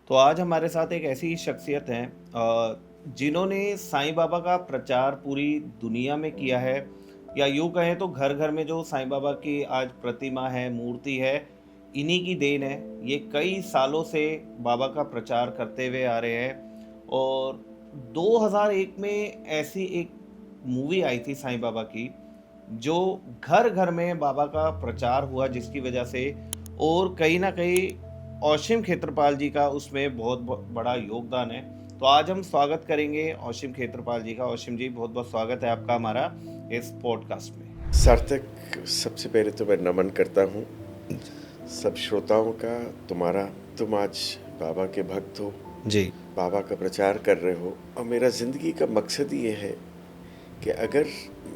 तो आज हमारे साथ एक ऐसी शख्सियत हैं जिन्होंने साईं बाबा का प्रचार पूरी दुनिया में किया है, या यूँ कहें तो घर घर में जो साईं बाबा की आज प्रतिमा है, मूर्ति है, इन्हीं की देन है। ये कई सालों से बाबा का प्रचार करते हुए आ रहे हैं। और 2001 में ऐसी एक मूवी आई थी साईं बाबा की, जो घर घर में बाबा का प्रचार हुआ, जिसकी वजह से और कहीं न कहीं औशीम खेत्रपाल जी का उसमें बहुत बड़ा योगदान है। तो आज हम स्वागत करेंगे औशीम खेत्रपाल जी का। औशीम जी, बहुत-बहुत स्वागत है आपका हमारा इस पॉडकास्ट में। सार्थक, सबसे पहले तो मैं नमन करता हूँ सब श्रोताओं का। तुम्हारा तुम आज बाबा के भक्त हो, जी, बाबा का प्रचार कर रहे हो, और मेरा ज़िंदगी का मकसद ये है कि अगर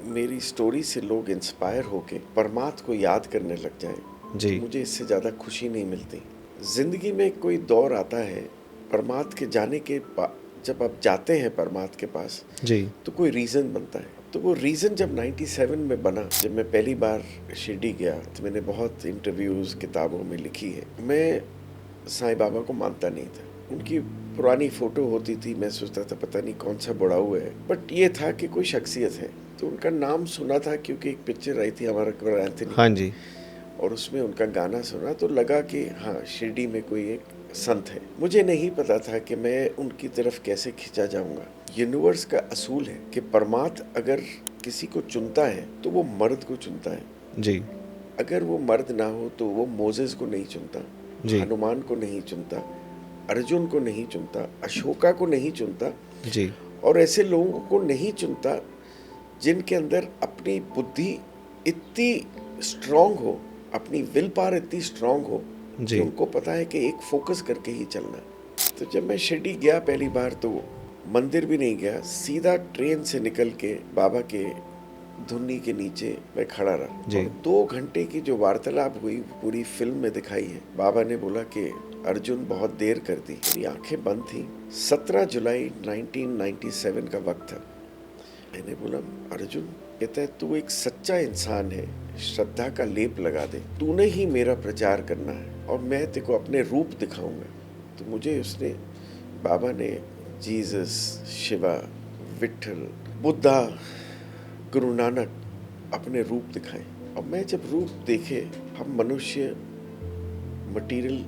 मेरी स्टोरी से लोग इंस्पायर होके परमात्मा को याद करने लग जाएं, जी, तो मुझे इससे ज़्यादा खुशी नहीं मिलती। ज़िंदगी में कोई दौर आता है परमात्मा के जाने के जब आप जाते हैं परमात्मा के पास, जी, तो कोई रीज़न बनता है। तो वो रीज़न जब 97 में बना, जब मैं पहली बार शिरडी गया, तो मैंने बहुत इंटरव्यूज़ किताबों में लिखी है। मैं साईं बाबा को मानता नहीं था। उनकी पुरानी फ़ोटो होती थी, मैं सोचता था पता नहीं कौन सा बड़ा हुआ है, बट ये था कि कोई शख्सियत है। तो उनका नाम सुना था क्योंकि एक पिक्चर आई थी हमारा अकबर एंथनी, हाँ जी, और उसमें उनका गाना सुना तो लगा कि हाँ, शिरडी में कोई एक संत है। मुझे नहीं पता था कि मैं उनकी तरफ कैसे खिंचा जाऊंगा। यूनिवर्स का असूल है कि परमात्मा अगर किसी को चुनता है तो वो मर्द को चुनता है। जी, अगर वो मर्द ना हो तो वो मोजेस को नहीं चुनता, जी, हनुमान को नहीं चुनता, अर्जुन को नहीं चुनता, अशोका को नहीं चुनता, जी, और ऐसे लोगों को नहीं चुनता जिनके अंदर अपनी बुद्धि इतनी स्ट्रांग हो, अपनी विल पावर इतनी स्ट्रांग हो कि जी, उनको पता है कि एक फोकस करके ही चलना। तो जब मैं शिरडी गया पहली बार, तो मंदिर भी नहीं गया, सीधा ट्रेन से निकल के बाबा के धुन्नी के नीचे मैं खड़ा रहा, जी, और 2 घंटे की जो वार्तालाप हुई पूरी फिल्म में दिखाई है। बाबा ने बोला कि अर्जुन बहुत देर कर दी। मेरी आंखें बंद थी। 17 जुलाई 1997 का वक्त था। मैंने बोला, अर्जुन, कहता है, तू एक सच्चा इंसान है, श्रद्धा का लेप लगा दे, तूने ही मेरा प्रचार करना है और मैं तेरे को अपने रूप दिखाऊंगा। तो मुझे उसने, बाबा ने जीसस, शिवा, विठल, बुद्धा, गुरु नानक अपने रूप दिखाए। और मैं जब रूप देखे, हम मनुष्य मटीरियल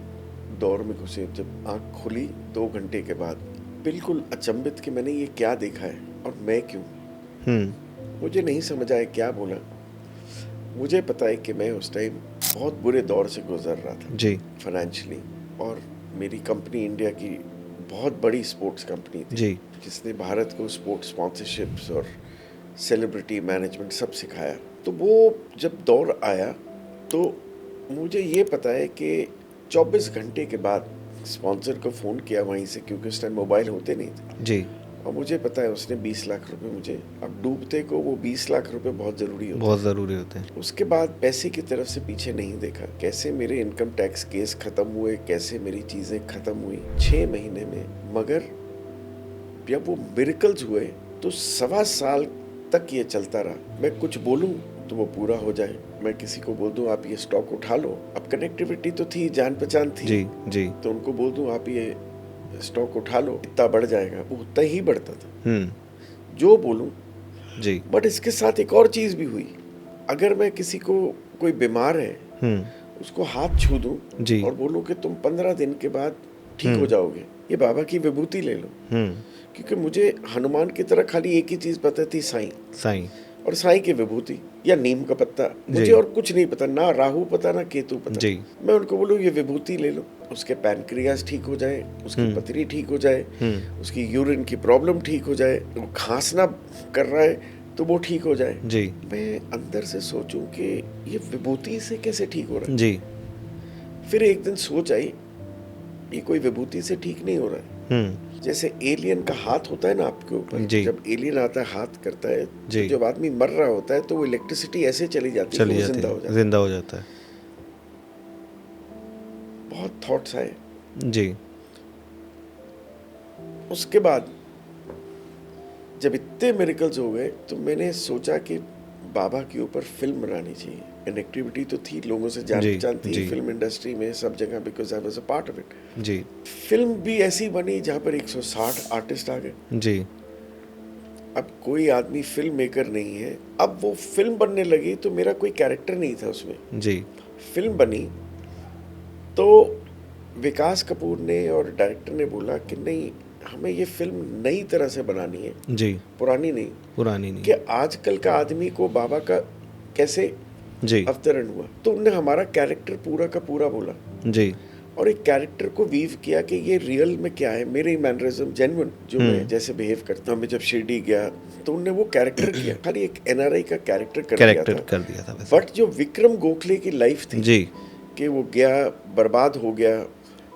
दौर में घुसे। जब आँख खुली 2 घंटे के बाद, बिल्कुल अचंभित कि मैंने ये क्या देखा है और मैं क्यों। मुझे नहीं समझ आया क्या बोला। मुझे पता है कि मैं उस टाइम बहुत बुरे दौर से गुजर रहा था जी, फाइनेंशियली, और मेरी कंपनी इंडिया की बहुत बड़ी स्पोर्ट्स कंपनी थी, जी, जिसने भारत को स्पोर्ट्स स्पॉन्सरशिप्स और सेलिब्रिटी मैनेजमेंट सब सिखाया। तो वो जब दौर आया, तो मुझे ये पता है कि 24 घंटे के बाद स्पॉन्सर को फ़ोन किया वहीं से, क्योंकि उस टाइम मोबाइल होते नहीं थे, जी, और मुझे पता है उसने 20 लाख रुपए मुझे, अब डूबते को वो 20 लाख रुपए बहुत ज़रूरी होते बहुत हैं। ज़रूरी होते हैं। उसके बाद पैसे की तरफ से पीछे नहीं देखा। कैसे मेरे इनकम टैक्स केस ख़त्म हुए, कैसे मेरी चीज़ें ख़त्म हुई 6 महीने में। मगर जब वो मिरेकल्स हुए, तो 1.25 साल तक ये चलता रहा। मैं कुछ बोलूं तो वो पूरा हो जाए, मैं किसी को बोल दूं आप ये स्टॉक उठा लो। अब कनेक्टिविटी तो थी, जान पहचान थी, जी, जी, तो उनको बोल दूं आप ये स्टॉक उठा लो, इतना बढ़ जाएगा, वो उतना ही बढ़ता था जो बोलूं। जी, बट इसके साथ एक और चीज़ भी हुई। अगर मैं किसी को, कोई बीमार है, उसको हाथ छू दूं जी, और बोलूं कि तुम 15 दिन के बाद ठीक हो हुँ, जाओगे, ये बाबा की विभूति ले लो। क्योंकि मुझे हनुमान की तरह खाली एक ही चीज़ पता थी, साईं, साईं, और साईं की विभूति या नीम का पत्ता, मुझे जी, और कुछ नहीं पता, ना राहु पता ना केतु पता। जी, मैं उनको बोलूँ ये विभूति ले लो, उसके पैनक्रियाज ठीक हो जाए, उसकी पथरी ठीक हो जाए, उसकी यूरिन की प्रॉब्लम ठीक हो जाए, वो खांसना कर रहा है तो वो ठीक हो जाए। जी, मैं अंदर से सोचूं कि ये विभूति से कैसे ठीक हो रहा जी, है। फिर एक दिन सोच आई, ये कोई विभूति से ठीक नहीं हो रहा है। जैसे एलियन का हाथ होता है ना आपके ऊपर, जी, जब एलियन आता है हाथ करता है, तो जी, जब आदमी मर रहा होता है तो वो इलेक्ट्रिसिटी ऐसे चली जाती है कि चली वो जाती जिंदा हो है, जाता ज़िंदा हो जाता है। है। बहुत थॉट्स आए। जी, उसके बाद जब इतने मिरेकल्स हो गए, तो मैंने सोचा कि बाबा के ऊपर फिल्म बनानी चाहिए। कनेक्टिविटी तो थी, लोगों से जान जी, पहचान थी जी। फिल्म इंडस्ट्री में सब जगह, because I was a part of it. जी, फिल्म भी ऐसी बनी जहाँ पर 160 आर्टिस्ट आ गए। जी, अब कोई आदमी फिल्म मेकर नहीं है, अब वो फिल्म बनने लगी तो मेरा कोई कैरेक्टर नहीं था उसमें। जी, फिल्म बनी तो विकास कपूर ने और डायरेक्टर ने बोला कि नहीं, हमें ये फिल्म नई तरह से बनानी है, जी, पुरानी नहीं, पुरानी नहीं। कि आजकल का आदमी को बाबा का कैसे जी, अवतरण हुआ। तो उन्होंने हमारा कैरेक्टर पूरा का पूरा बोला जी, और एक कैरेक्टर को वीव किया कि ये रियल में क्या है, मेरे मैनरिज्म जेन्युइन जो मैं जैसे बिहेव करता हूँ। मैं जब शिरडी गया तो उन्होंने वो कैरेक्टर किया, खाली एक एनआरआई का कैरेक्टर कर दिया कैरेक्टर था। कर दिया था वैसे। बट जो विक्रम गोखले की लाइफ थी जी, कि वो गया, बर्बाद हो गया,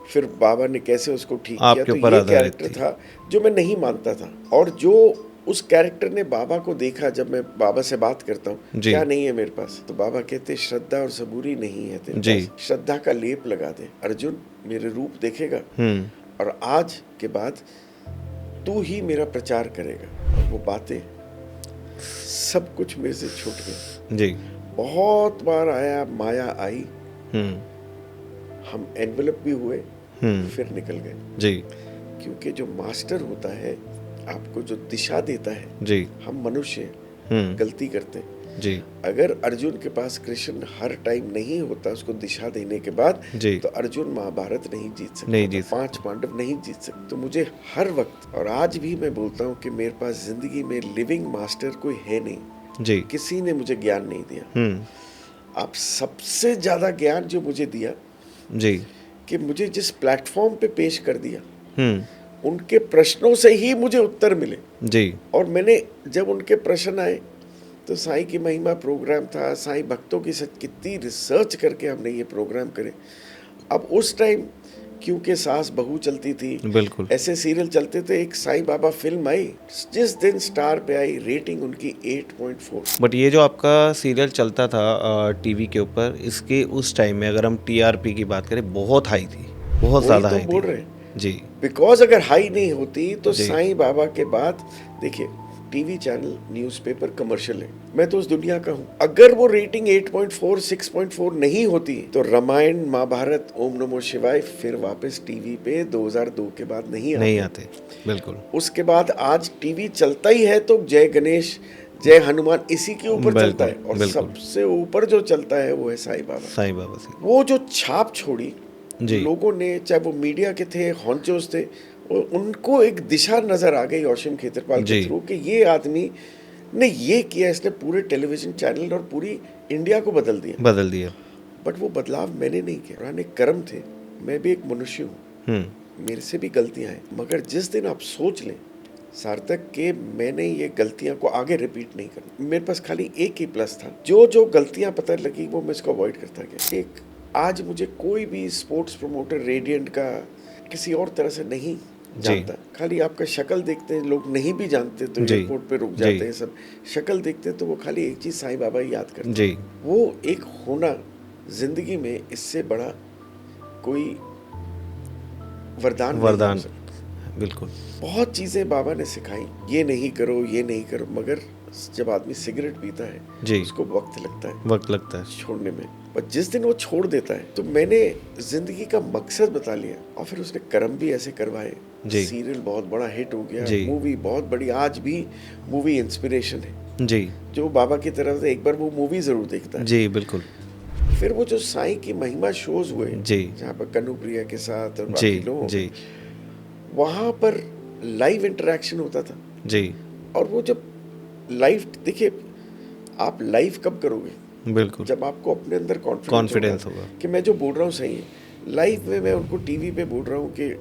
फिर बाबा ने कैसे उसको ठीक किया, आपके तो ऊपर ये आधारित कैरेक्टर थी। था जो मैं नहीं मानता था। और जो उस कैरेक्टर ने बाबा को देखा, जब मैं बाबा से बात करता हूँ जी। क्या नहीं है मेरे पास, तो बाबा कहते श्रद्धा और सबूरी नहीं है तेरे जी। पास, श्रद्धा का लेप लगा दे, अर्जुन मेरे रूप देखेगा और आज के बाद तू ही मेरा प्रचार करेगा। और वो बातें सब कुछ मेरे से छूट गए। जी, बहुत बार आया, माया आई, हम्म, हम एनवेलप भी हुए, फिर निकल गए। जी, क्योंकि जो मास्टर होता है, आपको जो दिशा देता है, जी, हम मनुष्य हैं, गलती करते हैं। जी, अगर अर्जुन के पास कृष्ण हर टाइम नहीं होता उसको दिशा देने के बाद, जी, तो अर्जुन महाभारत नहीं जीत सकता, नहीं जीत पांच पांडव नहीं जीत सकते। तो मुझे हर वक्त, और आज भी मैं बोलता हूँ कि मेरे पास जिंदगी में लिविंग मास्टर कोई है नहीं। जी, किसी ने मुझे ज्ञान नहीं दिया। आप सबसे ज्यादा ज्ञान जो मुझे दिया, जी, कि मुझे जिस प्लेटफॉर्म पे पेश कर दिया, हम्म, उनके प्रश्नों से ही मुझे उत्तर मिले। जी, और मैंने जब उनके प्रश्न आए तो साईं की महिमा प्रोग्राम था, साईं भक्तों की कितनी रिसर्च करके हमने ये प्रोग्राम करे। अब उस टाइम क्योंकि सास बहू चलती थी, बिल्कुल। ऐसे सीरियल चलते थे, एक साईं बाबा फिल्म आई, जिस दिन स्टार पे आई, रेटिंग उनकी 8.4। बट ये जो आपका सीरियल चलता था टीवी के ऊपर, इसके उस टाइम में अगर हम टीआरपी की बात करें, बहुत हाई थी, बहुत वही ज़्यादा तो हाई हम बोल थी। रहे हैं, जी, बिकॉज अगर हाई नहीं होती तो जी। साईं बाबा के बाद देखिए टीवी चैनल, न्यूज़पेपर, कमर्शियल है, मैं तो उस दुनिया का हूँ। अगर वो रेटिंग 8.4, 6.4 नहीं होती तो रामायण, महाभारत, ओम नमो शिवाय फिर वापस टीवी पे 2002 के बाद नहीं आते, बिल्कुल, उसके बाद आज टीवी चलता ही है तो जय गणेश, जय हनुमान, इसी के ऊपर चलता है। और बिल्कुल। सबसे ऊपर जो चलता है वो है साईं बाबा। साईं बाबा से। वो जो छाप छोड़ी जी। लोगों ने, चाहे वो मीडिया के थे, हॉन्चोस थे, उनको एक दिशा नजर आ गई औशिम खेत्रपाल के जी। थ्रू कि ये आदमी ने ये किया, इसने पूरे टेलीविजन चैनल और पूरी इंडिया को बदल दिया। बट वो बदलाव मैंने नहीं किया, पुराने कर्म थे, मैं भी एक मनुष्य हूँ, मेरे से भी गलतियां हैं। मगर जिस दिन आप सोच लें सार्थक के मैंने ये गलतियां को आगे रिपीट नहीं करना, मेरे पास खाली एक ही प्लस था, जो गलतियां पता लगी वो मैं इसको अवॉइड करता गया। एक आज मुझे कोई भी स्पोर्ट्स प्रमोटर रेडियंट का किसी और तरह से नहीं जानता, खाली आपका शक्ल देखते हैं लोग, नहीं भी जानते तो एयरपोर्ट पे रुक जाते हैं सब, शक्ल देखते हैं तो वो खाली एक चीज साईं बाबा ही याद करते हैं। वो एक होना जिंदगी में, इससे बड़ा कोई वरदान नहीं हो सकता। बिल्कुल। बहुत चीजें बाबा ने सिखाई, ये नहीं करो, ये नहीं करो, मगर जब आदमी सिगरेट पीता है उसको वक्त लगता है छोड़ने में, पर जिस दिन वो छोड़ देता है तो मैंने जिंदगी का मकसद बता लिया। और फिर उसने कर्म भी ऐसे करवाए, सीरियल बहुत बड़ा हिट हो गया, मूवी बहुत बड़ी, आज भी मूवी इंस्पिरेशन है जी, जो बाबा की तरफ से एक बार वो मूवी जरूर देखता है जी, बिल्कुल। फिर वो जो साईं की महिमा शोज हुए जी, जहाँ पर कनुप्रिया के साथ और बाकी लोग जी, वहां पर लाइव इंटरेक्शन होता था जी। और वो जब लाइव, देखिए आप लाइव कब करोगे, बिल्कुल, जब आपको अपने अंदर कॉन्फिडेंस होगा कि मैं जो बोल रहा हूँ सही है। लाइव में मैं उनको टीवी पे बोल रहा हूँ कि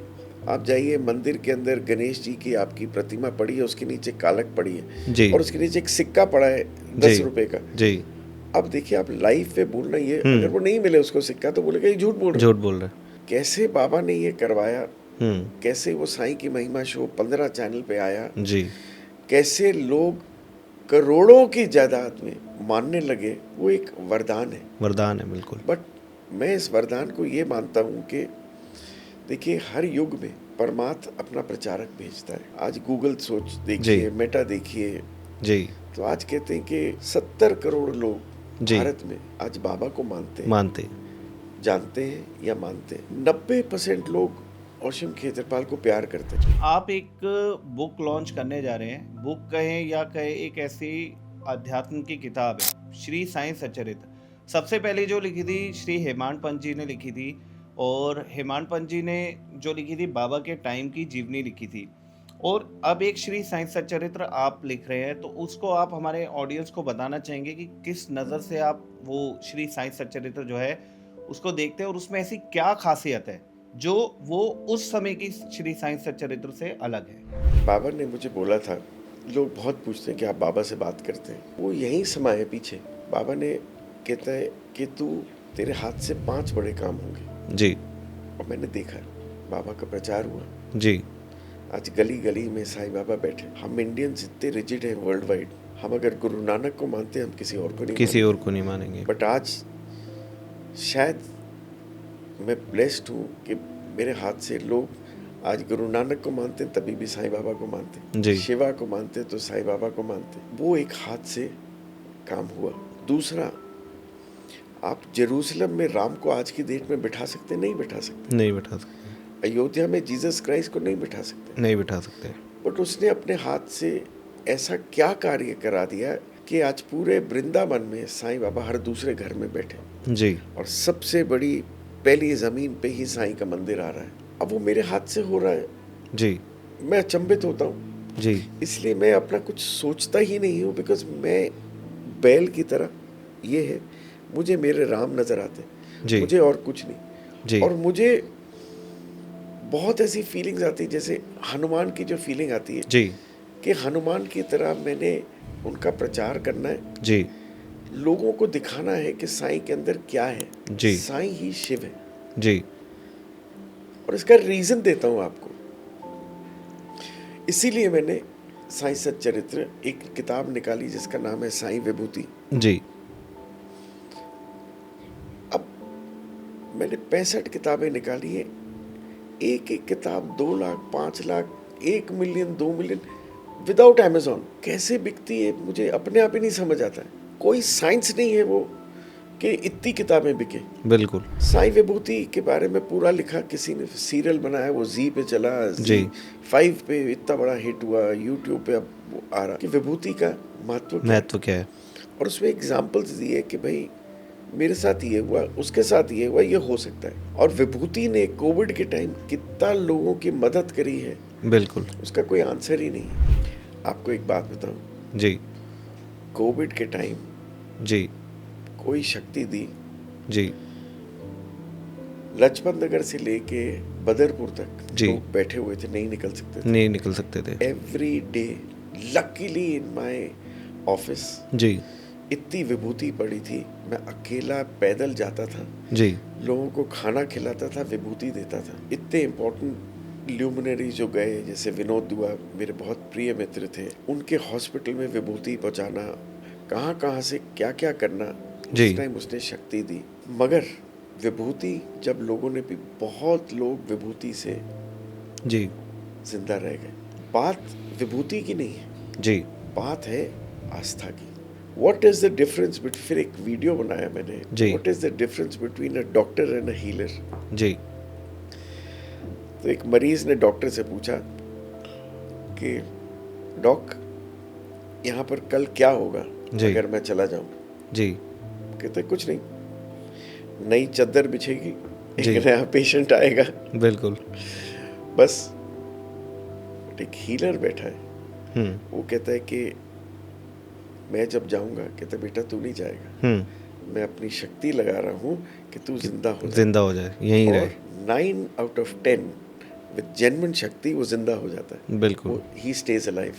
आप जाइए मंदिर के अंदर, गणेश जी की आपकी प्रतिमा पड़ी है, उसके नीचे कालक पड़ी है जी, और उसके नीचे एक सिक्का पड़ा है 10 रुपए का जी। अब देखिए आप लाइव पे बोलना, ये अगर वो नहीं मिले उसको सिक्का तो बोलेगा ये झूठ बोल रहा है। कैसे बाबा ने ये करवाया, कैसे वो साईं की महिमा शो 15 चैनल पे आया जी, कैसे लोग करोड़ों की जायदाद में मानने लगे, वो एक वरदान है बिल्कुल। बट मैं इस वरदान को ये मानता हूँ कि देखिए हर युग में परमात्मा अपना प्रचारक भेजता है। आज गूगल सोच देखिए, मेटा देखिए, जी तो आज कहते हैं कि 70 करोड़ लोग जी भारत में आज बाबा को मानते हैं, मानते जानते हैं या मानते हैं। 90% लोग औशिम खेत्रपाल को प्यार करते हैं। आप एक बुक लॉन्च करने जा रहे हैं, बुक कहें या कहें एक ऐसी अध्यात्म की किताब है, श्री साईं सच्चरित्र। सबसे पहले जो लिखी थी श्री हेमांड पंत जी ने लिखी थी, और हेमांड पंत जी ने जो लिखी थी बाबा के टाइम की जीवनी लिखी थी, और अब एक श्री साईं सच्चरित्र आप लिख रहे हैं, तो उसको आप हमारे ऑडियंस को बताना चाहेंगे कि किस नज़र से आप वो श्री साईं सच्चरित्र जो है उसको देखते हैं, और उसमें ऐसी क्या खासियत है जो वो उस समय की श्री साईं सच्चरित्र से अलग है। बाबा ने मुझे बोला था, लोग बहुत पूछते हैं कि आप बाबा से बात करते हैं, वो यहीं समा है पीछे। बाबा ने कहता है कि तेरे हाथ से 5 बड़े काम होंगे। जी और मैंने देखा, बाबा का प्रचार हुआ। जी आज गली गली में साईं बाबा बैठे। हम इंडियंस इतने रिजिड हैं वर्ल्ड वाइड, हम अगर गुरु नानक को मानते हैं, हम किसी और को नहीं किसी और को नहीं मानेंगे। बट आज शायद मैं ब्लेस्ड हूँ कि मेरे हाथ से लोग आज गुरु नानक को मानते हैं, तभी भी साईं बाबा को मानते हैं। जी। शिवा को मानते हैं तो साईं बाबा को मानते हैं। वो एक हाथ से काम हुआ। दूसरा, आप जेरूसलम में राम को आज की डेट में बिठा सकते? नहीं बिठा सकते। नहीं बिठा सकते। अयोध्या में जीसस क्राइस्ट को नहीं बिठा सकते। नहीं बिठा सकते। बट उसने अपने हाथ से ऐसा क्या कार्य करा दिया कि आज पूरे वृंदावन में साईं बाबा हर दूसरे घर में बैठे। जी और सबसे बड़ी पहली ज़मीन पे ही साईं का मंदिर आ रहा है। अब वो मेरे हाथ से हो रहा है। जी मैं अचंभित होता हूँ। जी इसलिए मैं अपना कुछ सोचता ही नहीं हूँ, बिकॉज मैं बैल की तरह, ये है, मुझे मेरे राम नज़र आते, जी मुझे और कुछ नहीं। जी और मुझे बहुत ऐसी फीलिंग्स आती है, जैसे हनुमान की जो फीलिंग आती है जी कि हनुमान की तरह मैंने उनका प्रचार करना है, जी लोगों को दिखाना है कि साईं के अंदर क्या है। जी। साईं ही शिव है। जी और इसका रीजन देता हूं आपको। इसीलिए मैंने साईं सच्चरित्र एक किताब निकाली जिसका नाम है साईं विभूति। जी अब मैंने 65 किताबें निकाली है। एक एक किताब 2 lakh, 5 lakh, 1 million, 2 million without Amazon कैसे बिकती है, मुझे अपने आप ही नहीं समझ आता है। कोई साइंस नहीं है वो कि इतनी किताबें बिके। बिल्कुल। साईं विभूति के बारे में पूरा लिखा, किसी ने सीरियल बनाया, वो जी पे चला, जी। Z5 पे इतना बड़ा हिट हुआ, यूट्यूब पे अब वो आ रहा कि विभूति का महत्व क्या है। और उसमें एग्जाम्पल्स दिए कि भाई मेरे साथ ये हुआ, उसके साथ ये हुआ, ये हो सकता है। और विभूति ने कोविड के टाइम कितना लोगों की मदद करी है, बिल्कुल। उसका कोई आंसर ही नहीं। आपको एक बात बताऊं, जी कोविड के टाइम जी कोई शक्ति दी, जी लजपत नगर से लेके बदरपुर तक जी। लोग बैठे हुए थे, नहीं निकल सकते थे। नहीं निकल सकते थे। Every day luckily in my office जी इतनी विभूति पड़ी थी, मैं अकेला पैदल जाता था, जी लोगों को खाना खिलाता था, विभूति देता था। इतने इम्पोर्टेंट ल्यूमिनरी जो गए, जैसे विनोद दुआ मेरे बहुत प्रिय मित्र थे, उनके हॉस्पिटल में विभूति पहुंचाना, कहाँ कहाँ से क्या क्या करना, जी। उस टाइम उसने शक्ति दी। मगर विभूति जब लोगों ने भी, बहुत लोग विभूति से जी जिंदा रह गए। बात विभूति की नहीं है, जी बात है आस्था की। What is the difference between, फिर एक वीडियो बनाया मैंने, जी। What is the difference between a doctor and a healer? जी तो एक मरीज ने डॉक्टर से पूछा कि डॉक, यहाँ पर कल क्या होगा जी। अगर मैं चला जाऊं? जी कहते कुछ नहीं, नई चादर बिछेगी, जी। एक नया पेशेंट आएगा, बिल्कुल। बस। एक हीलर बैठा है, वो कहता है कि मैं जब जाऊंगा, कहता बेटा तू नहीं जाएगा, मैं अपनी शक्ति लगा रहा हूँ कि तू जिंदा हो जाए, यहीं रहे। और 9 out of 10 विद जेन्युइन शक्ति वो जिंदा हो जाता है। बिल्कुल। ही स्टेज अलाइव।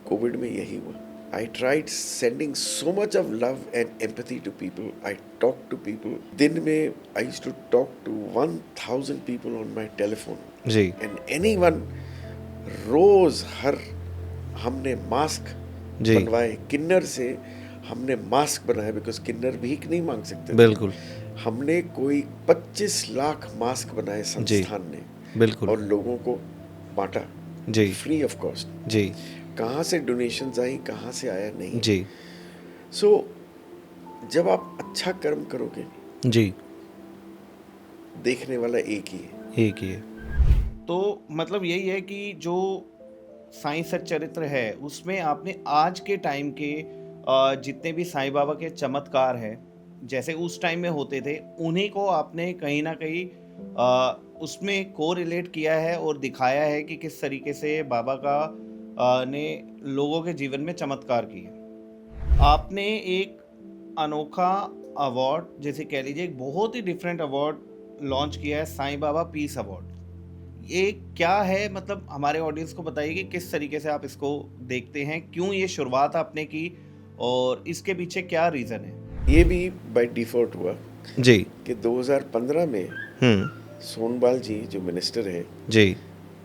कोविड में यही हुआ। I tried sending so much of love and empathy to people. I talked to people. दिन में I used to talk to 1000 people on my telephone. Ji And anyone, रोज हर हमने मास्क जी। बनवाए, किन्नर से हमने mask बनाए, बिकॉज किन्नर भीख नहीं मांग सकते। बिल्कुल। हमने कोई 25 लाख मास्क बनाए संस्थान ने, बिल्कुल। और लोगों को बांटा जी फ्री ऑफ कॉस्ट। जी कहाँ से डोनेशंस आई, कहाँ से आया नहीं। जी सो जब आप अच्छा कर्म करोगे, जी, देखने वाला एक ही है। एक ही है। तो मतलब यही है कि जो साईं सच्चरित्र है उसमें आपने आज के टाइम के जितने भी साईं बाबा के चमत्कार हैं, जैसे उस टाइम में होते थे, उन्हीं को आपने कहीं ना कहीं उसमें कोरिलेट किया है और दिखाया है कि किस तरीके से बाबा का ने लोगों के जीवन में चमत्कार किए। आपने एक अनोखा अवार्ड, जैसे कह लीजिए एक बहुत ही डिफरेंट अवार्ड लॉन्च किया है, साईं बाबा पीस अवार्ड। ये क्या है, मतलब हमारे ऑडियंस को बताइए कि किस तरीके से आप इसको देखते हैं, क्यों ये शुरुआत आपने की और इसके पीछे क्या रीज़न है? ये भी बाय डिफॉल्ट हुआ जी। कि 2015 में हम्म। सोनबाल जी जो मिनिस्टर हैं, जी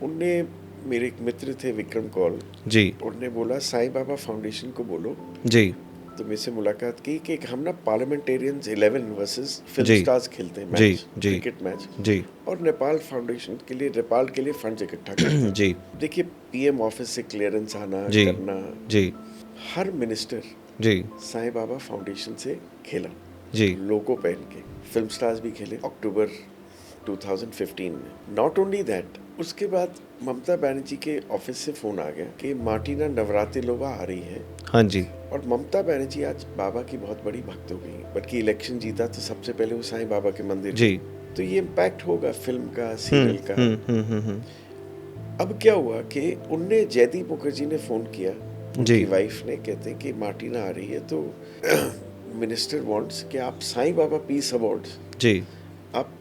उनने, मेरे एक मित्र थे विक्रम कौल, जी उन्होंने बोला साईं बाबा फाउंडेशन को बोलो, जी तो मेरे से मुलाकात की कि हम ना पार्लियामेंटेरियंस 11 वर्सेस फिल्म जी स्टार्स खेलते हैं जी मैच, जी क्रिकेट मैच, जी और नेपाल फाउंडेशन के लिए, नेपाल के लिए फंड इकट्ठा करते हैं। जी देखिए, पीएम ऑफिस से क्लियरेंस आना जी करना, जी हर मिनिस्टर जी साईं बाबा फाउंडेशन से खेला, जी लोगो पहन के। फिल्म स्टार्स भी खेले अक्टूबर 2015 में। नॉट ओनली दैट, उसके बाद ममता बनर्जी के ऑफिस से फोन आ गया कि मार्टिना नवरात्रिलोवा आ रही है, हाँ जी और ममता बनर्जी आज बाबा की बहुत बड़ी भक्त हो गई, बल्कि इलेक्शन जीता तो सबसे पहले वो साईं बाबा के मंदिर जी। गई। तो ये इम्पैक्ट होगा फिल्म का, सीरियल का। अब क्या हुआ कि उनने, जयदीप मुखर्जी ने फोन किया, जी उनकी वाइफ ने, कहते हैं कि मार्टिना आ रही है, तो मिनिस्टर वांट्स कि आप साईं बाबा पीस अवार्ड्स जी। आप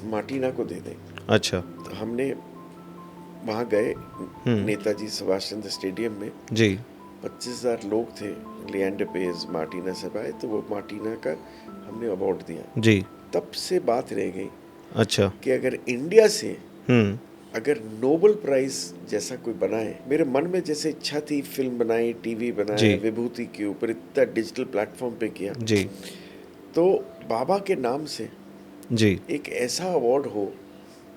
मार्टिना को दे दें। अच्छा। तो हमने वहाँ गए, नेताजी सुभाष चंद्र स्टेडियम में जी 25,000 लोग थे, लिएंडर पेज, मार्टिना सब आए, तो वो मार्टिना का हमने अवार्ड दिया। जी। तब से बात रह गई अच्छा। कि अगर इंडिया से हम्म। अगर नोबेल प्राइज जैसा कोई बनाए, मेरे मन में जैसे इच्छा थी, फिल्म बनाई, टीवी बनाया, जी विभूति के ऊपर इतना डिजिटल प्लेटफॉर्म पे किया, जी तो बाबा के नाम से जी एक ऐसा अवार्ड हो,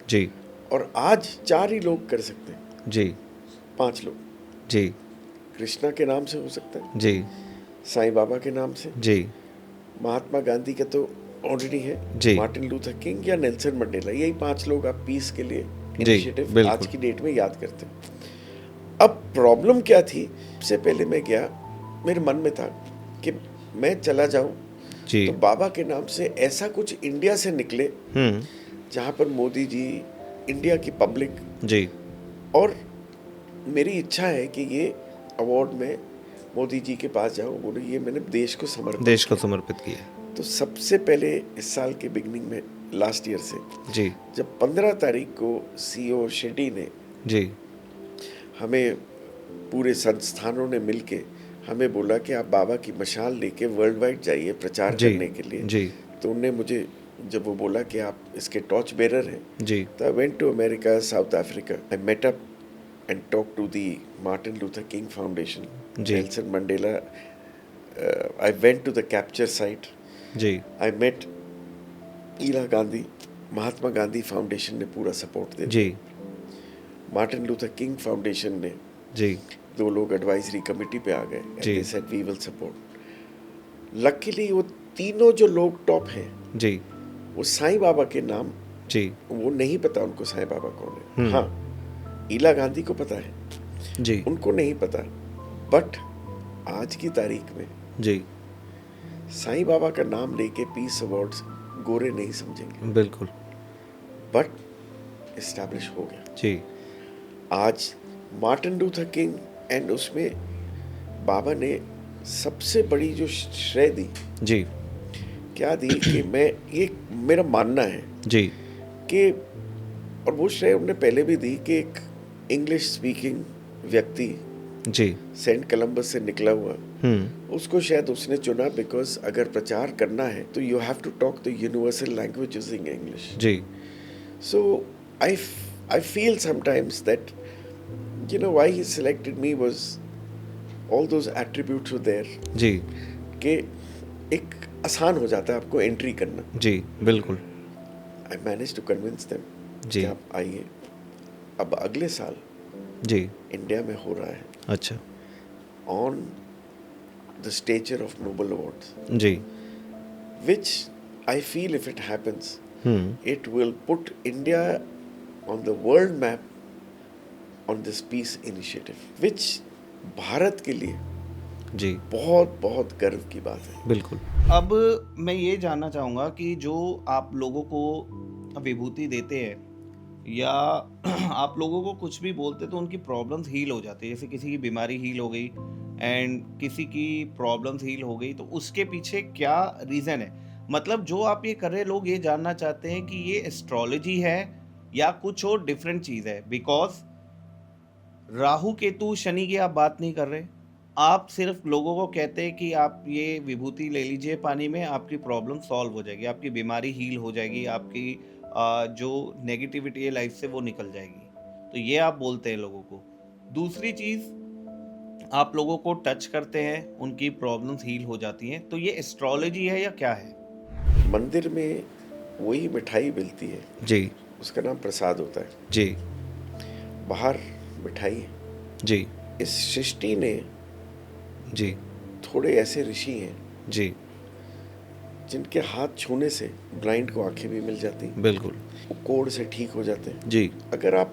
जी और आज 4 ही लोग कर सकते हैं, जी 5 लोग। जी कृष्णा के नाम से हो सकता है, जी साईं बाबा के नाम से, जी महात्मा गांधी का तो ऑलरेडी है, जी मार्टिन लूथर किंग या नेल्सन मंडेला, यही 5 लोग आप पीस के लिए जी, इनिशिएटिव बिल्कुल। आज की डेट में याद करते हैं। अब प्रॉब्लम क्या थी, सबसे पहले मैं गया, मेरे मन में था कि मैं चला जाऊं जी। तो बाबा के नाम से ऐसा कुछ इंडिया से निकले हम्म। जहां पर मोदी जी, इंडिया की पब्लिक, जी और मेरी इच्छा है कि ये अवार्ड में मोदी जी के पास जाऊं, बोले ये मैंने देश को समर्पित देश को किया। समर्पित किया। तो सबसे पहले इस साल के बिगनिंग में, लास्ट ईयर से, जी जब 15 तारीख को सीईओ शेट्टी ने जी हमें, पूरे संस्थानों ने मिलके हमें बोला कि आप बाबा की मशाल लेके वर्ल्ड वाइड जाइए प्रचार जी करने के लिए, जी तो उनने मुझे, जब वो बोला कि आप इसके टॉर्च बेरर हैं, जी तो I went to America, South Africa, I met up and talk to the Martin Luther King foundation, जी। Nelson Mandela, I went to the capture site, जी I met Indira Gandhi, Mahatma Gandhi foundation ने पूरा सपोर्ट दिया, जी Martin Luther King foundation ने, जी 2 लोग advisory committee पे आ गए, जी। They said we will support. Luckily वो तीनों जो लोग टॉप हैं, जी वो साईं बाबा के नाम, जी वो नहीं पता उनको साईं बाबा कौन है। हाँ, इंदिरा गांधी को पता है, जी उनको नहीं पता, बट आज की तारीख में जी साईं बाबा का नाम लेके पीस अवार्ड्स गोरे नहीं समझेंगे, बिल्कुल। बट इस्टेब्लिश हो गया। जी आज मार्टिन लूथर किंग, एंड उसमें बाबा ने सबसे बड़ी जो श्रेय दी, जी क्या दी कि मैं, ये मेरा मानना है जी कि, और वो श्रेय उन्होंने पहले भी दी कि एक इंग्लिश स्पीकिंग व्यक्ति, जी सेंट कोलंबस से निकला हुआ, उसको शायद उसने चुना, बिकॉज अगर प्रचार करना है तो you have to talk the universal language in English. जी so I feel sometimes that, you know, why he selected me was all those attributes were there, जी कि एक आसान हो जाता है आपको एंट्री करना। जी बिल्कुल। I managed to convince them जी। कि आप आइए। अब अगले साल जी इंडिया में हो रहा है अच्छा on the stature of Nobel Awards, ji. which I feel if it happens, it will put India on the world map on this peace initiative, which Bharat के लिए जी. बहुत बहुत गर्व की बात है. बिल्कुल. अब मैं ये जानना चाहूँगा कि जो आप लोगों को विभूति देते हैं या आप लोगों को कुछ भी बोलते तो उनकी प्रॉब्लम्स हील हो जाती है, जैसे किसी की बीमारी हील हो गई एंड किसी की प्रॉब्लम्स हील हो गई, तो उसके पीछे क्या रीज़न है? मतलब जो आप ये कर रहे हैं, लोग ये जानना चाहते हैं कि ये एस्ट्रोलॉजी है या कुछ और डिफरेंट चीज़ है, बिकॉज़ राहु केतु शनि की आप बात नहीं कर रहे। आप सिर्फ लोगों को कहते हैं कि आप ये विभूति ले लीजिए पानी में, आपकी प्रॉब्लम सॉल्व हो जाएगी, आपकी बीमारी हील हो जाएगी, आपकी जो नेगेटिविटी है लाइफ से वो निकल जाएगी। तो ये आप बोलते हैं लोगों को। दूसरी चीज़, आप लोगों को टच करते हैं, उनकी प्रॉब्लम्स हील हो जाती हैं। तो ये एस्ट्रोलॉजी है या क्या है? मंदिर में वही मिठाई मिलती है, जी, उसका नाम प्रसाद होता है. जी, बाहर मिठाई है. जी, इस सृष्टि ने जी, थोड़े ऐसे ऋषि हैं जी, जिनके हाथ छूने से ब्लाइंड को आंखें भी मिल जाती हैं, बिल्कुल। वो कोढ़ से ठीक हो जाते हैं. जी, अगर आप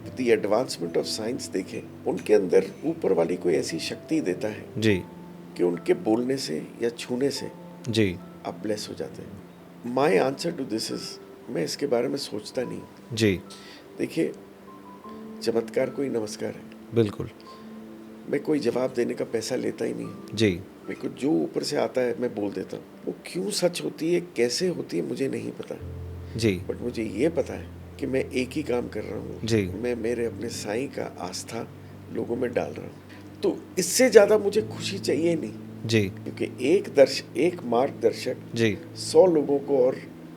द एडवांसमेंट ऑफ साइंस देखें, उनके अंदर ऊपर वाली कोई ऐसी शक्ति देता है जी, कि उनके बोलने से या छूने से जी, आप ब्लेस हो जाते हैं. My answer to this is, मैं इसके बारे में सोचता नहीं. जी, देखिए, चमत्कार कोई नमस्कार है. बिल्कुल। मैं कोई जवाब देने का पैसा लेता ही नहीं. जी, मेरे को जो ऊपर से आता है मैं बोल देता हूँ. वो क्यों सच होती है, कैसे होती है, मुझे नहीं पता, जी, बट मुझे ये पता है कि मैं एक ही काम कर रहा हूँ. जी। मैं मेरे अपने साईं का आस्था लोगों में डाल रहा हूँ. तो इससे ज़्यादा मुझे खुशी चाहिए नहीं, जी, क्योंकि एक मार्गदर्शक जी, 100 लोगों को और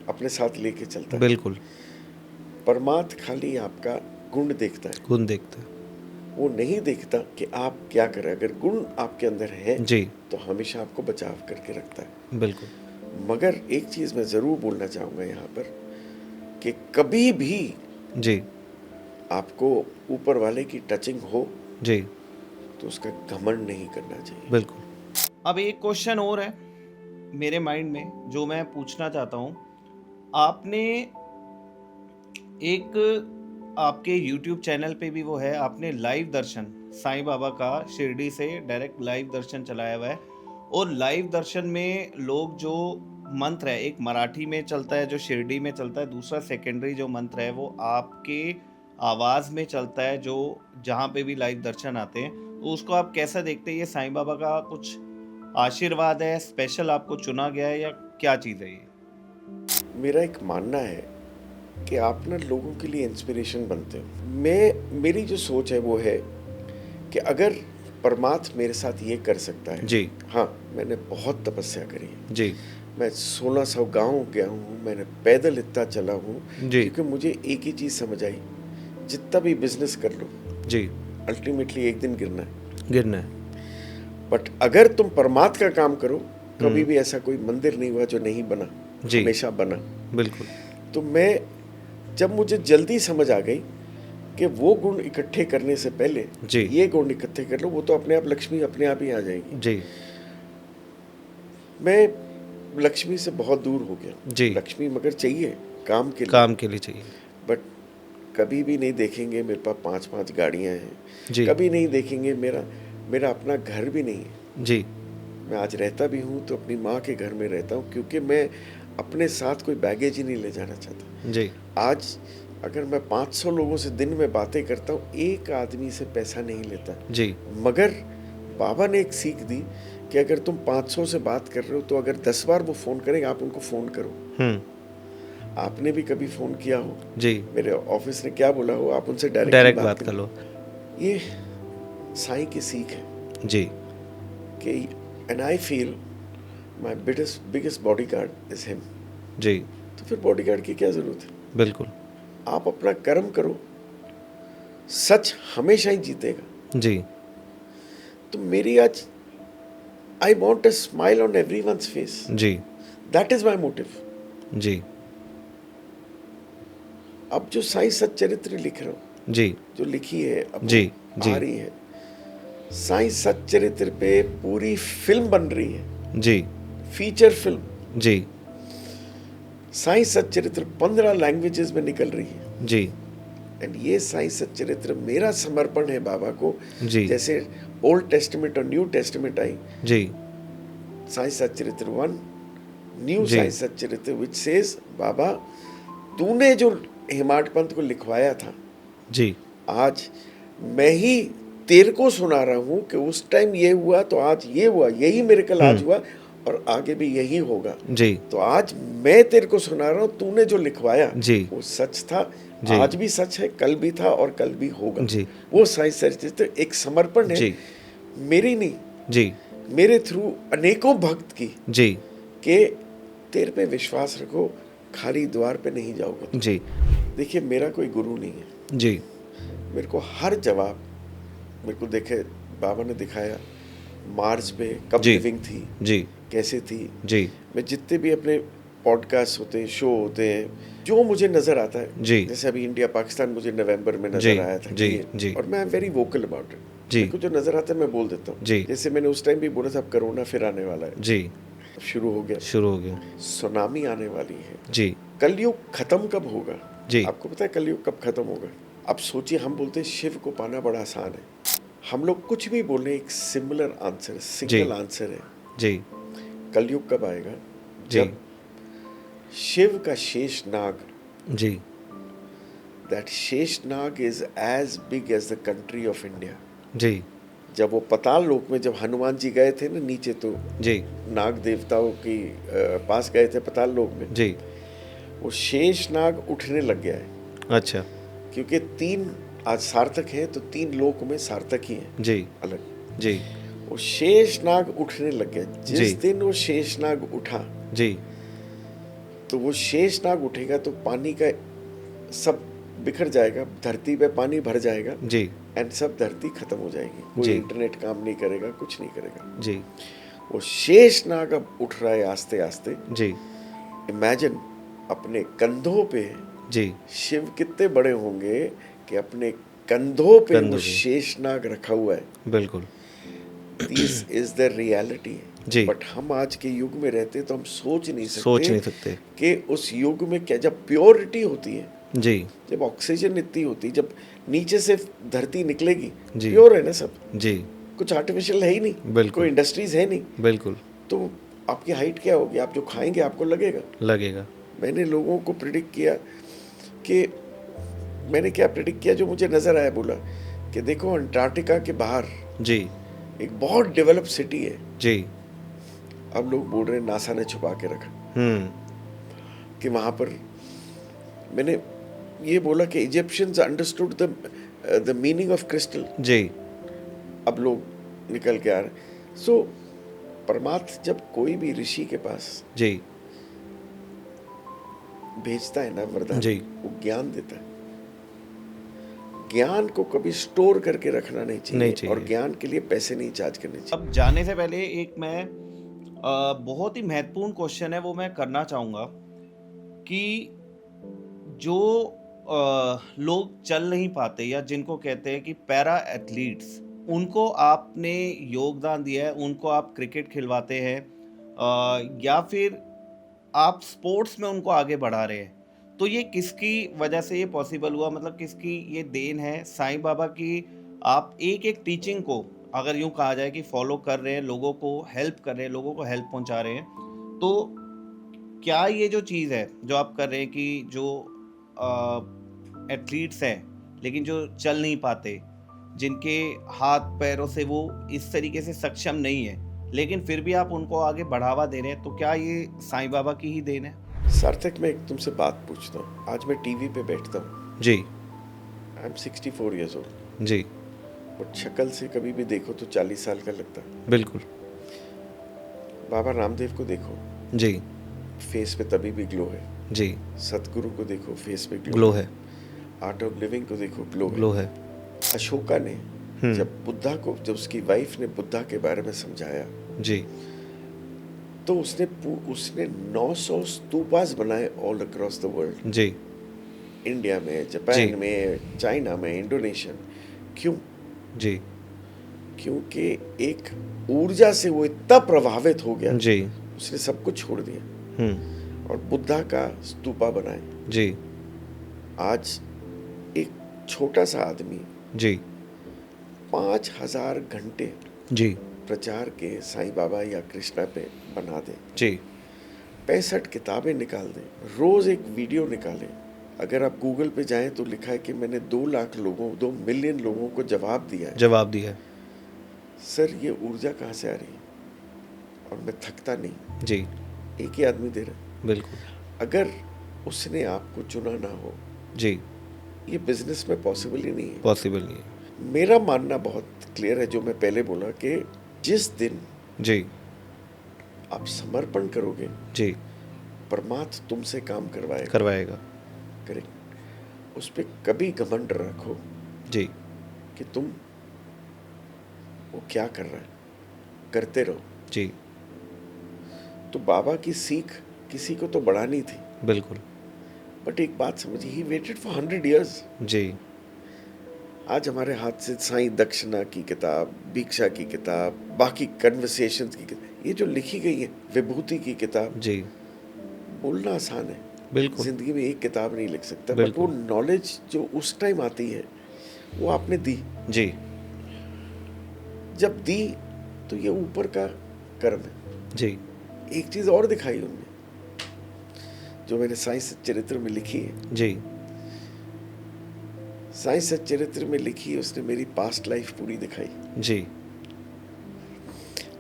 अपने साथ लेके चलता है. बिल्कुल। परमात्मा खाली आपका गुण देखता है, गुण देखते हैं। वो नहीं देखता कि आप क्या करें. अगर गुण आपके अंदर है जी, तो हमेशा आपको बचाव करके रखता है. बिल्कुल। मगर एक चीज़ मैं ज़रूर बोलना चाहूँगा यहाँ पर, कि कभी भी जी, आपको ऊपर वाले की टचिंग हो जी, तो उसका घमंड नहीं करना चाहिए. बिल्कुल। अब एक क्वेश्चन और है मेरे माइंड में जो मैं पूछना चाहता हूँ। आपने एक आपके YouTube चैनल पे भी वो है, आपने लाइव दर्शन साईं बाबा का शिरडी से डायरेक्ट लाइव दर्शन चलाया हुआ है, और लाइव दर्शन में लोग जो मंत्र है, एक मराठी में चलता है जो शिरडी में चलता है, दूसरा सेकेंडरी जो मंत्र है वो आपके आवाज़ में चलता है जो जहाँ पे भी लाइव दर्शन आते हैं। तो उसको आप कैसा देखते हैं? ये साईं बाबा का कुछ आशीर्वाद है, स्पेशल आपको चुना गया है, या क्या चीज़ है ये? मेरा एक मानना है कि आप ना लोगों के लिए इंस्पिरेशन बनते हो. मेरी जो सोच है वो है कि अगर परमात्मा मेरे साथ ये कर सकता है. जी, हाँ, मैंने बहुत तपस्या करी है. जी, मैं 1600 गाँव गया हूँ, मैंने पैदल इतना चला हूँ, जी, क्योंकि मुझे एक ही चीज़ समझ आई, जितना भी बिजनेस कर लो, जी, अल्टीमेटली एक दिन गिरना है. गिरना है। बट अगर तुम परमात्मा का काम करो, कभी भी ऐसा कोई मंदिर नहीं हुआ जो नहीं बना, जी, हमेशा बना. बिल्कुल। तो जब मुझे जल्दी समझ आ गई कि वो गुण इकट्ठे करने से पहले जी, ये गुण इकट्ठे कर लो, वो तो अपने आप लक्ष्मी अपने आप ही आ जाएगी. जी, मैं लक्ष्मी से बहुत दूर हो गया. जी, लक्ष्मी मगर चाहिए काम के लिए, काम के लिए चाहिए। बट कभी भी नहीं देखेंगे मेरे पास 5-5 गाड़ियां हैं. जी, कभी नहीं देखेंगे मेरा अपना घर भी नहीं है. जी, मैं आज रहता भी हूँ तो अपनी माँ के घर में रहता हूँ, क्योंकि मैं अपने साथ कोई बैगेज ही नहीं ले जाना चाहता. जी, आज अगर मैं 500 लोगों से दिन में बातें करता हूँ, एक आदमी से पैसा नहीं लेता. जी, मगर बाबा ने एक सीख दी कि अगर तुम 500 से बात कर रहे हो तो अगर 10 बार वो फ़ोन करेंगे, आप उनको फ़ोन करो. आपने भी कभी फ़ोन किया हो, जी, मेरे ऑफिस ने क्या बोला हो, आप उनसे डायरेक्ट बात कर लो। ये साईं की सीख है जी, कि and I feel my biggest bodyguard is him. जी, तो फिर बॉडीगार्ड की क्या ज़रूरत है? बिल्कुल। आप अपना कर्म करो, सच हमेशा ही जीतेगा. जी, तो मेरी आज I want a smile on everyone's face. Ji, that is my motive. जी, अब जो साईं सच्चरित्र लिख रहा हूँ, जी, जो लिखी है, अब जी, वो जी, आ रही है, साईं सच्चरित्र पे पूरी फिल्म बन रही है, जी फीचर फिल्म। जी साईं सच्चरित्र 15 लैंग्वेजेस में निकल रही है। जी एंड ये साईं सच्चरित्र मेरा समर्पण है बाबा को। जी जैसे ओल्ड टेस्टमेंट और न्यू टेस्टमेंट आई, जी साईं सच्चरित्र 1, न्यू जी साईं सच्चरित्र विच सेज बाबा तूने जो हेमाड पंथ को लिखवाया था, जी आज मैं ही तेरे को सुना रहा हूं कि उस टाइम ये हुआ तो आज ये हुआ, यही मिरेकल आज हुआ और आगे भी यही होगा। जी तो आज मैं तेरे को सुना रहा हूं, तूने जो लिखवाया जी वो सच था, जी आज भी सच है, कल भी था और कल भी होगा। जी वो साईं सच्चरित्र एक समर्पण है, जी मेरी नहीं, जी मेरे थ्रू अनेकों भक्त की, जी कि तेरे पे विश्वास रखो, खाली द्वार पे नहीं जाओगे। जी देखिए मेरा कोई गुरु नहीं है, जी मेरे को हर जवाब मेरे को देखे बाबा ने दिखाया। मार्स पे कब जी लिविंग थी, जी कैसे थी। जी मैं जितने भी अपने पॉडकास्ट होते हैं, शो होते हैं, जो मुझे नज़र आता है, जी जैसे अभी इंडिया पाकिस्तान मुझे नवंबर में जी नज़र आया था जी कि जी और मैं वेरी वोकल अबाउट इट। जी मेरे को जो नज़र आता है मैं बोल देता हूँ। जी जैसे मैंने उस टाइम भी बोला था अब कोरोना फिर आने वाला है, जी अब शुरू हो गया, शुरू हो गया। सुनामी आने वाली है। जी कलयुग खत्म कब होगा? जी आपको पता है कलयुग कब खत्म होगा? अब सोचिए, हम बोलते हैं शिव को पाना बड़ा आसान है, हम लोग कुछ भी बोले एक सिमिलर आंसर, सिंगल आंसर है। जी कलयुग कब आएगा? जी जब शिव का शेष नाग, जी that Shesh Nag is as big as the country of India. जी जब वो पताल लोक में, जब हनुमान जी गए थे ना नीचे, तो जी नाग देवताओं की पास गए थे पताल लोक में, जी वो शेष नाग उठने लग गया है। अच्छा क्योंकि 3 आज सार्थक है तो 3 लोक में सार्थक ही है जी अलग। जी वो शेष नाग उठने लग गया। जिस जी। दिन वो शेष नाग उठा, जी तो वो शेष नाग उठेगा तो पानी का सब बिखर जाएगा, धरती पे पानी भर जाएगा जी एंड सब धरती खत्म हो जाएगी। कोई जी। इंटरनेट काम नहीं करेगा, कुछ नहीं करेगा। जी वो शेष नाग अब उठ रहा है आस्ते आस्ते। जी इमेजिन अपने कंधों पे जी शिव कितने बड़े होंगे कि अपने कंधों पे कंधों वो पे। शेष नाग रखा हुआ है। बिल्कुल दिस इज द रियलिटी। जी। बट हम आज के युग में रहते तो हम सोच नहीं सोच नहीं सकते। कि उस युग में क्या, जब प्योरिटी होती है, जी जब ऑक्सीजन इतनी होती, जब नीचे से धरती निकलेगी, जी। प्योर है ना सब, जी कुछ आर्टिफिशियल है ही नहीं, बिल्कुल। कोई इंडस्ट्रीज है नहीं, बिल्कुल तो आपकी हाइट क्या होगी? आप जो खाएंगे आपको लगेगा। लगेगा। मैंने लोगों को प्रिडिक्ट किया कि, मैंने क्या प्रिडिक्ट किया जो मुझे नजर आया, बोला कि देखो अंटार्कटिका के बाहर जी एक बहुत डेवलप सिटी है। जी अब लोग बोल रहे हैं नासा ने छुपा के रखा कि वहां पर, मैंने ये बोला कि Egyptians understood the meaning of crystal. जी अब लोग निकल के आ रहे। सो परमात्मा जब कोई भी ऋषि के पास जी भेजता है ना वरदान, जी। वो ज्ञान देता है। ज्ञान को कभी स्टोर करके रखना नहीं चाहिए, और ज्ञान के लिए पैसे नहीं चार्ज करने चाहिए। अब जाने से पहले एक मैं बहुत ही महत्वपूर्ण क्वेश्चन है वो मैं करना चाहूँगा कि जो लोग चल नहीं पाते या जिनको कहते हैं कि पैरा एथलीट्स, उनको आपने योगदान दिया है, उनको आप क्रिकेट खिलवाते हैं या फिर आप स्पोर्ट्स में उनको आगे बढ़ा रहे हैं, तो ये किसकी वजह से ये पॉसिबल हुआ? मतलब किसकी ये देन है? साईं बाबा की आप एक एक टीचिंग को अगर यूं कहा जाए कि फॉलो कर रहे हैं, लोगों को हेल्प कर रहे हैं, लोगों को हेल्प पहुंचा रहे हैं, तो क्या ये जो चीज़ है जो आप कर रहे हैं कि जो एथलीट्स हैं लेकिन जो चल नहीं पाते, जिनके हाथ पैरों से वो इस तरीके से सक्षम नहीं है, लेकिन फिर भी आप उनको आगे बढ़ावा दे रहे हैं, तो क्या ये साईं बाबा की ही देन है? सार्थक, मैं एक तुमसे बात पूछता हूँ। आज मैं टीवी पे बैठता हूँ, जी आई एम 64 ईयर्स ओल्ड, जी बट शक्ल से कभी भी देखो तो 40 साल का लगता है। बिल्कुल बाबा रामदेव को देखो, जी फेस पे तभी भी ग्लो है। जी सतगुरु को देखो, फेस पे ग्लो है। आर्ट ऑफ लिविंग को देखो, ग्लो है। अशोका ने जब बुद्धा को, जब उसकी वाइफ ने बुद्धा के बारे में समझाया, जी तो उसने 900 स्तूपास बनाए ऑल अक्रॉस द वर्ल्ड। जी इंडिया में, जी। जापान में, चाइना में, इंडोनेशिया में। क्यों? जी क्योंकि एक ऊर्जा से वो इतना प्रभावित हो गया, जी। उसने सब कुछ छोड़ दिया हम्म। और बुद्धा का स्तूपा बनाए। जी। आज एक छोटा सा आदमी जी। 5000 घंटे जी। प्रचार के साईं बाबा या कृष्णा पे बना दे, जी। 65 किताबें निकाल दे, रोज एक वीडियो निकाले। अगर आप गूगल पे जाएं तो लिखा है कि मैंने 2 लाख लोगों 2 मिलियन लोगों को जवाब दिया है। जवाब दिया है। सर ये ऊर्जा कहाँ से आ रही है? और मैं थकता नहीं, जी। एक ही आदमी दे रहा है। बिल्कुल। अगर उसने आपको चुना ना हो, जी। ये बिजनेस में पॉसिबल ही नहीं है। पॉसिबल नहीं है। मेरा मानना बहुत क्लियर है, जो मैं पहले बोला कि जिस दिन जी। आप समर्पण करोगे, जी। परमात्मा तुमसे काम करवाएगा। करवाएगा। करेक्ट। उस पर कभी घमंड रखो जी। कि तुम वो क्या कर रहा है, करते रहो। जी। तो बाबा की सीख किसी को तो बढ़ानी थी, बिल्कुल। बट एक बात समझिए, ही वेटेड फॉर 100 years। जी। आज हमारे हाथ से साईं दक्षिणा की किताब, भिक्षा की किताब, बाकी कन्वर्सेशंस की किताब, ये जो लिखी गई है, विभूति की किताब, जी। बोलना आसान है, बिल्कुल। जिंदगी में एक किताब नहीं लिख सकता, बट वो बिल्कुल। नॉलेज जो उस टाइम आती है वो आपने दी। जी। जब दी तो ये ऊपर का कर्म है। जी। एक चीज और दिखाई उनने, जो मैंने साईं सच्चरित्र में लिखी है। जी। साईं सच्चरित्र में लिखी है, उसने मेरी पास्ट लाइफ पूरी दिखाई। जी।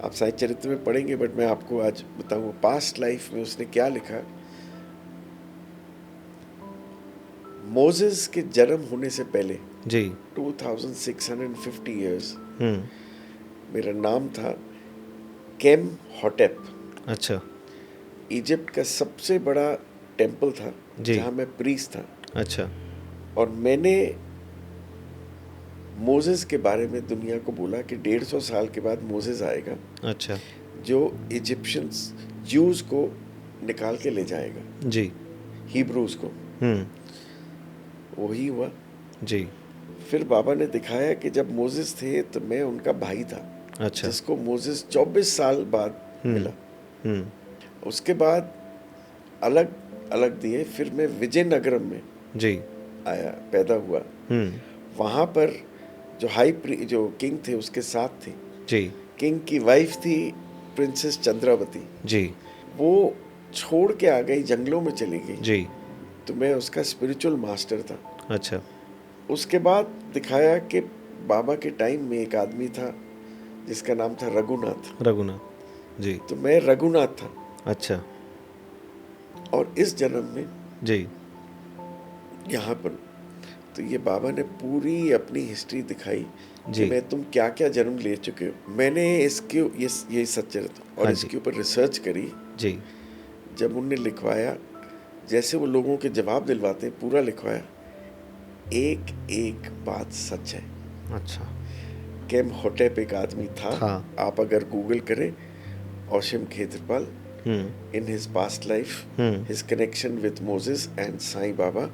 आप साईं चरित्र में पढ़ेंगे, बट मैं आपको आज बताऊंगा पास्ट लाइफ में उसने क्या लिखा। मोसेस के जन्म होने से पहले जी। 2650 years हम्म। मेरा नाम था केम होटेप। अच्छा। इजिप्ट का सबसे बड़ा टेम्पल था, जी। जहाँ मैं प्रीस्ट था। अच्छा। और मैंने मोसेस के बारे में दुनिया को बोला कि 150 साल के बाद मोसेस आएगा, अच्छा। जो इजिप्शियंस ज्यूज को निकाल के ले जाएगा, जी। हिब्रूज को। हम्म। वही हुआ। जी। फिर बाबा ने दिखाया कि जब मोसेस थे तो मैं उनका भाई था, अच्छा। जिसको मोसेस 24 साल बाद मिला। हम्म। उसके बाद अलग अलग दिए। फिर मैं विजयनगरम में जी। आया, पैदा हुआ। हम्म। वहाँ पर जो किंग थे उसके साथ थे। जी। किंग की वाइफ थी प्रिंसेस चंद्रावती। जी। वो छोड़ के आ गई, जंगलों में चली गई। जी। तो मैं उसका स्पिरिचुअल मास्टर था। अच्छा। उसके बाद दिखाया कि बाबा के टाइम में एक आदमी था जिसका नाम था रघुनाथ। रघुनाथ। जी। तो मैं रघुनाथ था। अच्छा। और इस जन्म में जी। यहाँ पर तो ये बाबा ने पूरी अपनी हिस्ट्री दिखाई कि जी। मैं तुम क्या क्या जन्म ले चुके हो। मैंने इसके ये सच्चरित्र और हाँ जी। इसके ऊपर रिसर्च करी। जी। जब उनने लिखवाया, जैसे वो लोगों के जवाब दिलवाते हैं, पूरा लिखवाया, एक एक बात सच है। अच्छा। केम होटेप एक आदमी था। हाँ। आप अगर गूगल करें Oshim Khetrapal, hmm. In his past life, his connection with Moses and Sai Baba,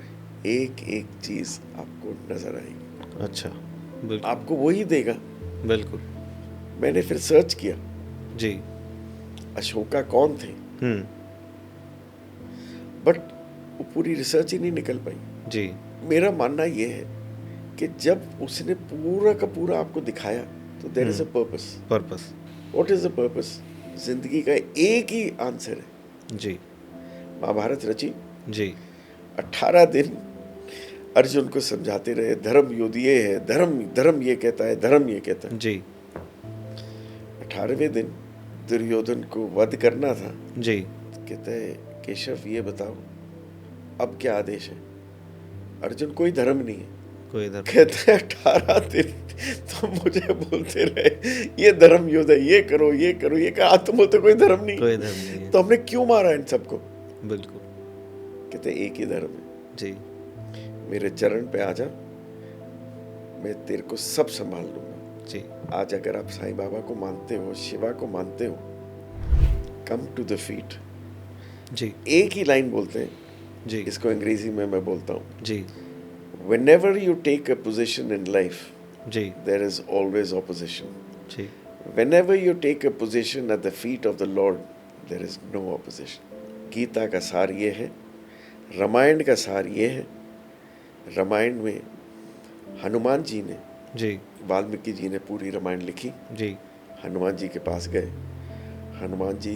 एक एक चीज आपको नजर आएगी। अच्छा। बिल्कुल। आपको वही देगा। बिल्कुल। मैंने फिर सर्च किया जी। अशोका कौन थे, हम्म। बट वो पूरी रिसर्च ही नहीं निकल पाई। जी। मेरा मानना ये है कि जब उसने पूरा का पूरा आपको दिखाया तो there is a purpose. Purpose. What is the purpose? जिंदगी का एक ही आंसर है। जी। महाभारत रची, जी। 18 दिन अर्जुन को समझाते रहे, धर्म युद्ध ये है, धर्म धर्म ये कहता है, धर्म ये कहता है। जी। 18वें दिन दुर्योधन को वध करना था। जी। कहते हैं केशव ये बताओ अब क्या आदेश है? अर्जुन कोई धर्म नहीं है। कोई इधर। कहते हैं 18 दिन तो मुझे बोलते रहे ये धर्म युद्ध है, ये करो ये करो, ये कहा तुम तो कोई धर्म नहीं, कोई धर्म नहीं है। तो हमने क्यों मारा इन सबको? बिल्कुल। कहते एक ही धर्म है। जी। मेरे चरण पे आ जा, मैं तेरे को सब संभाल लूंगा। जी। आज अगर आप साईं बाबा को मानते हो, शिवा को मानते हो, कम टू द फीट। जी। एक ही लाइन बोलते हैं, जी। इसको अंग्रेजी में मैं बोलता हूँ, जी। whenever you take a position in life, ji there is always opposition. Ji Whenever you take a position at the feet of the Lord, there is no opposition. Gita का सार ये है, रामायण का सार ये है। रामायण में हनुमान जी ने, जी वाल्मीकि जी ने पूरी रामायण लिखी। जी हनुमान जी के पास गए, हनुमान जी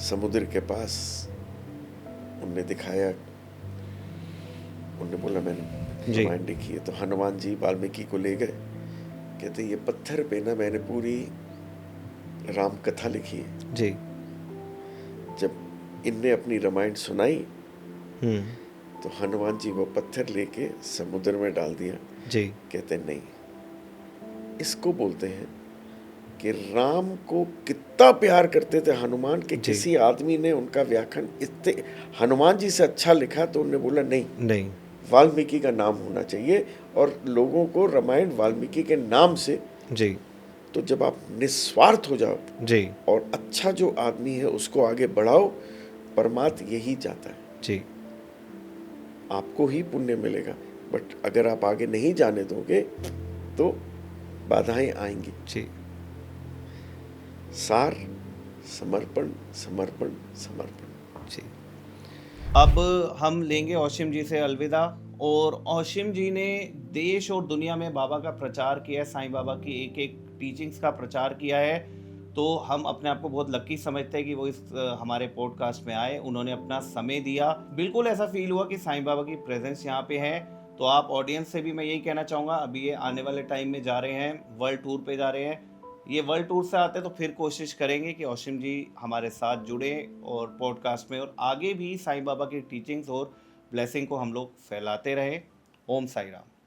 समुद्र के पास, उनने दिखाया, उनने बोला मैंने जी रामायण लिखी है। तो हनुमान जी वाल्मीकि को ले गए, कहते ये पत्थर पे ना मैंने पूरी राम कथा लिखी है। जी जब इनने अपनी रामायण सुनाई हम्म तो हनुमान जी वो पत्थर लेके समुद्र में डाल दिया। जी कहते नहीं, इसको बोलते हैं कि राम को कितना प्यार करते थे हनुमान के, जी। किसी आदमी ने उनका व्याख्यान इतने हनुमान जी से अच्छा लिखा तो उन्होंने बोला नहीं, नहीं वाल्मीकि का नाम होना चाहिए और लोगों को रामायण वाल्मीकि के नाम से। जी तो जब आप निस्वार्थ हो जाओ जी और अच्छा जो आदमी है उसको आगे बढ़ाओ, परमात्मा यही चाहता है, जी आपको ही पुण्य मिलेगा। बट अगर आप आगे नहीं जाने दोगे तो बाधाएं आएंगी। जी सार समर्पण समर्पण समर्पण। जी। अब हम लेंगे औशिम जी से अलविदा। और औशिम जी ने देश और दुनिया में बाबा का प्रचार किया है, साईं बाबा की एक एक टीचिंग्स का प्रचार किया है। तो हम अपने आप को बहुत लकी समझते हैं कि वो इस हमारे पॉडकास्ट में आए, उन्होंने अपना समय दिया। बिल्कुल ऐसा फील हुआ कि साईं बाबा की प्रेजेंस यहाँ पे है। तो आप ऑडियंस से भी मैं यही कहना चाहूँगा, अभी ये आने वाले टाइम में जा रहे हैं, वर्ल्ड टूर पे जा रहे हैं। ये वर्ल्ड टूर से आते तो फिर कोशिश करेंगे कि औशिम जी हमारे साथ जुड़े और पॉडकास्ट में, और आगे भी साईं बाबा की टीचिंग्स और ब्लेसिंग को हम लोग फैलाते रहें। ओम साई राम।